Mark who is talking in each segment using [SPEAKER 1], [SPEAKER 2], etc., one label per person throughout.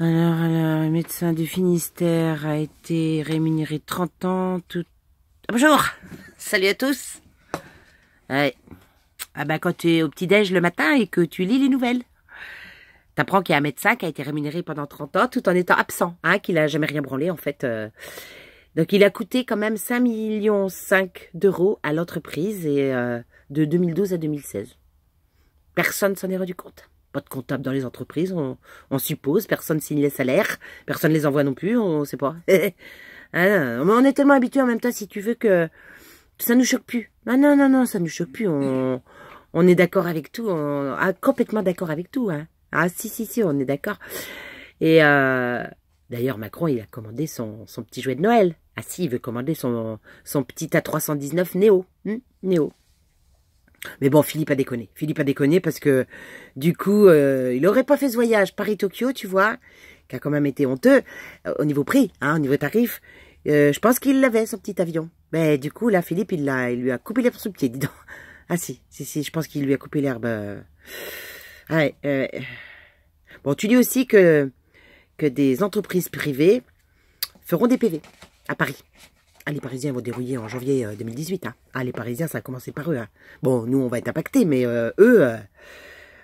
[SPEAKER 1] Alors, le médecin du Finistère a été rémunéré 30 ans. Ah, bonjour. Salut à tous. Ouais. Ah bah quand tu es au petit-déj le matin et que tu lis les nouvelles, t'apprends qu'il y a un médecin qui a été rémunéré pendant 30 ans tout en étant absent, hein, qu'il a jamais rien branlé en fait. Donc il a coûté quand même 5,5 millions d'euros à l'entreprise et de 2012 à 2016. Personne s'en est rendu compte. Pas de comptable dans les entreprises, on suppose. Personne signe les salaires. Personne les envoie non plus, on sait pas. Ah, mais on est tellement habitués en même temps, si tu veux, que ça nous choque plus. Ah, non, non, non, ça nous choque plus. On est d'accord avec tout. Complètement d'accord avec tout. Hein. Ah, si, on est d'accord. Et d'ailleurs, Macron, il a commandé son petit jouet de Noël. Ah si, il veut commander son petit A319 Néo. Néo. Mais bon, Philippe a déconné. Philippe a déconné parce que, du coup, il aurait pas fait ce voyage Paris-Tokyo, tu vois, qui a quand même été honteux, au niveau prix, hein, au niveau tarif. Je pense qu'il l'avait, son petit avion. Mais du coup, là, Philippe, il lui a coupé l'herbe sous le pied, dis donc. Ah si, je pense qu'il lui a coupé l'herbe. Ouais, bon, tu dis aussi que des entreprises privées feront des PV à Paris. Ah, les Parisiens vont dérouiller en janvier 2018. Hein. Ah, les Parisiens, ça a commencé par eux. Hein. Bon, nous, on va être impactés, mais eux,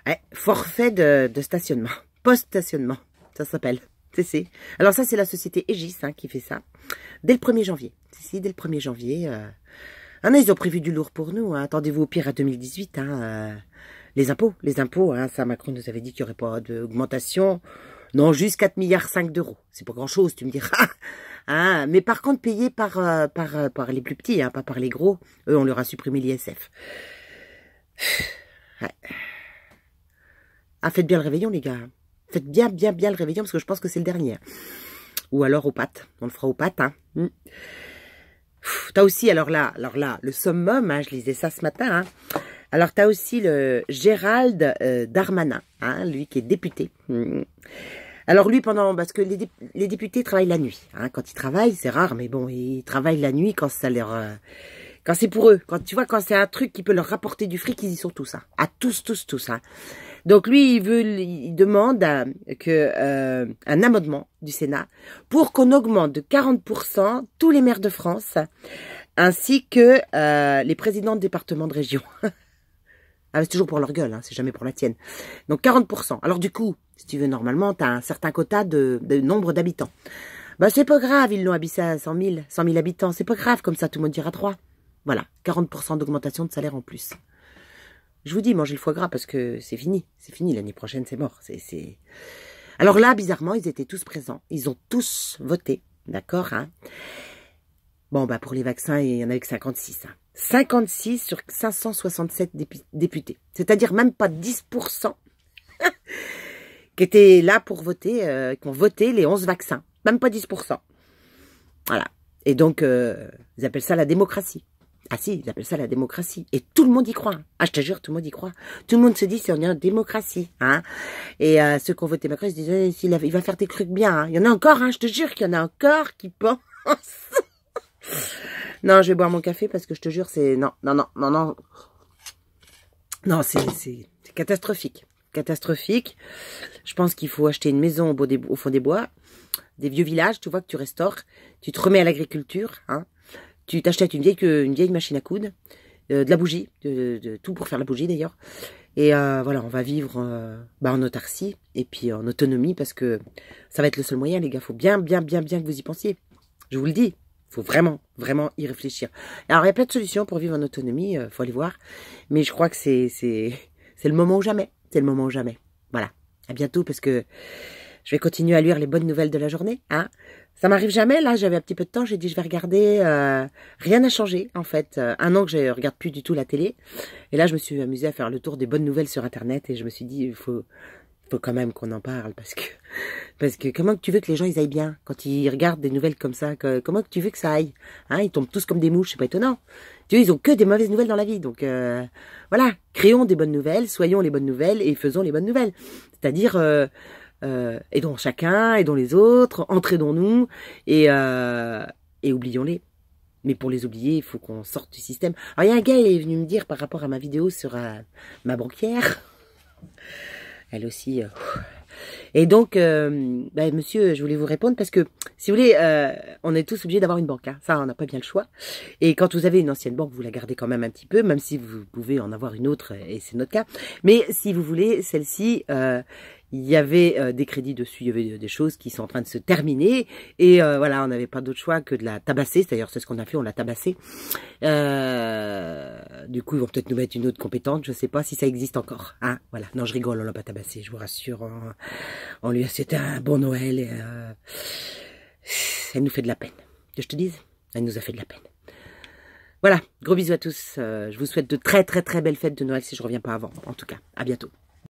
[SPEAKER 1] ouais, forfait de stationnement. Post-stationnement, ça s'appelle. C'est. Alors ça, c'est la société Aegis hein, qui fait ça. Dès le 1er janvier. Si, dès le 1er janvier. Ah non, ils ont prévu du lourd pour nous. Hein. Attendez-vous au pire à 2018. Hein, les impôts, hein, ça, Macron nous avait dit qu'il n'y aurait pas d'augmentation. Non, juste 4,5 milliards d'euros. C'est pas grand-chose, tu me diras. Hein, mais par contre, payé par les plus petits, hein, pas par les gros. Eux, on leur a supprimé l'ISF. Ouais. Ah, faites bien le réveillon, les gars. Faites bien le réveillon, parce que je pense que c'est le dernier. Ou alors aux pâtes. On le fera aux pâtes, hein. T'as aussi, alors là, le summum, hein, je lisais ça ce matin, hein. Alors, t'as aussi le Gérald Darmanin, hein, lui qui est député. Alors lui, parce que les députés travaillent la nuit. Hein, quand ils travaillent, c'est rare, mais bon, ils travaillent la nuit quand ça leur... quand c'est pour eux. Quand tu vois, quand c'est un truc qui peut leur rapporter du fric, ils y sont tous. Hein. À tous. Hein. Donc lui, il demande un amendement du Sénat pour qu'on augmente de 40% tous les maires de France, ainsi que les présidents de départements de région. Ah, c'est toujours pour leur gueule, hein, c'est jamais pour la tienne. Donc 40%. Alors du coup, si tu veux, normalement, tu as un certain quota de nombre d'habitants. Bah c'est pas grave, ils l'ont abaissé à 100 000 habitants. C'est pas grave, comme ça tout le monde dira 3. Voilà, 40% d'augmentation de salaire en plus. Je vous dis, mangez le foie gras parce que c'est fini. C'est fini, l'année prochaine, c'est mort. Alors là, bizarrement, ils étaient tous présents. Ils ont tous voté, d'accord hein. Bon, bah pour les vaccins, il y en avait que 56. Hein. 56 sur 567 députés. C'est-à-dire même pas 10% qui étaient là pour voter, qui ont voté les 11 vaccins. Même pas 10%. Voilà. Et donc, ils appellent ça la démocratie. Ah si, ils appellent ça la démocratie. Et tout le monde y croit. Ah, je te jure, tout le monde y croit. Tout le monde se dit, c'est on est en démocratie. Hein. Et ceux qui ont voté Macron, ils se disaient, il va faire des trucs bien. Hein. Il y en a encore, hein, je te jure qu'il y en a encore qui pensent... Non, je vais boire mon café parce que je te jure, c'est... Non, c'est catastrophique. Catastrophique. Je pense qu'il faut acheter une maison au fond des bois, des vieux villages, tu vois, que tu restaures. Tu te remets à l'agriculture, hein. Tu t'achètes une vieille machine à coudre, de la bougie, de tout pour faire la bougie d'ailleurs. Et voilà, on va vivre en autarcie et puis en autonomie parce que ça va être le seul moyen, les gars. Faut bien que vous y pensiez. Je vous le dis. Faut vraiment y réfléchir. Alors, il y a plein de solutions pour vivre en autonomie, faut aller voir. Mais je crois que c'est le moment ou jamais. C'est le moment ou jamais. Voilà. À bientôt parce que je vais continuer à lire les bonnes nouvelles de la journée. Hein. Ça m'arrive jamais. Là, j'avais un petit peu de temps. J'ai dit, je vais regarder. Rien n'a changé, en fait. Un an que je regarde plus du tout la télé. Et là, je me suis amusée à faire le tour des bonnes nouvelles sur Internet. Et je me suis dit, il faut quand même qu'on en parle parce que comment que tu veux que les gens ils aillent bien quand ils regardent des nouvelles comme ça comment que tu veux que ça aille hein, ils tombent tous comme des mouches, c'est pas étonnant. Tu vois, ils ont que des mauvaises nouvelles dans la vie. Donc voilà, créons des bonnes nouvelles, soyons les bonnes nouvelles et faisons les bonnes nouvelles. C'est-à-dire aidons chacun, aidons les autres, entraidons-nous et oublions-les. Mais pour les oublier, il faut qu'on sorte du système. Alors il y a un gars, il est venu me dire par rapport à ma vidéo sur ma banquière. Elle aussi, Et donc, monsieur, je voulais vous répondre parce que, si vous voulez, on est tous obligés d'avoir une banque. Hein. Ça, on n'a pas bien le choix. Et quand vous avez une ancienne banque, vous la gardez quand même un petit peu, même si vous pouvez en avoir une autre, et c'est notre cas. Mais si vous voulez, celle-ci, il y avait des crédits dessus, il y avait des choses qui sont en train de se terminer. Et voilà, on n'avait pas d'autre choix que de la tabasser. D'ailleurs, c'est ce qu'on a fait, on l'a tabassée. Du coup, ils vont peut-être nous mettre une autre compétente. Je sais pas si ça existe encore. Hein, voilà. Non, je rigole, on l'a pas tabassée, je vous rassure. On lui a souhaité un bon Noël. Et, elle nous fait de la peine. Que je te dise, elle nous a fait de la peine. Voilà, gros bisous à tous. Je vous souhaite de très très très belles fêtes de Noël si je reviens pas avant. En tout cas, à bientôt.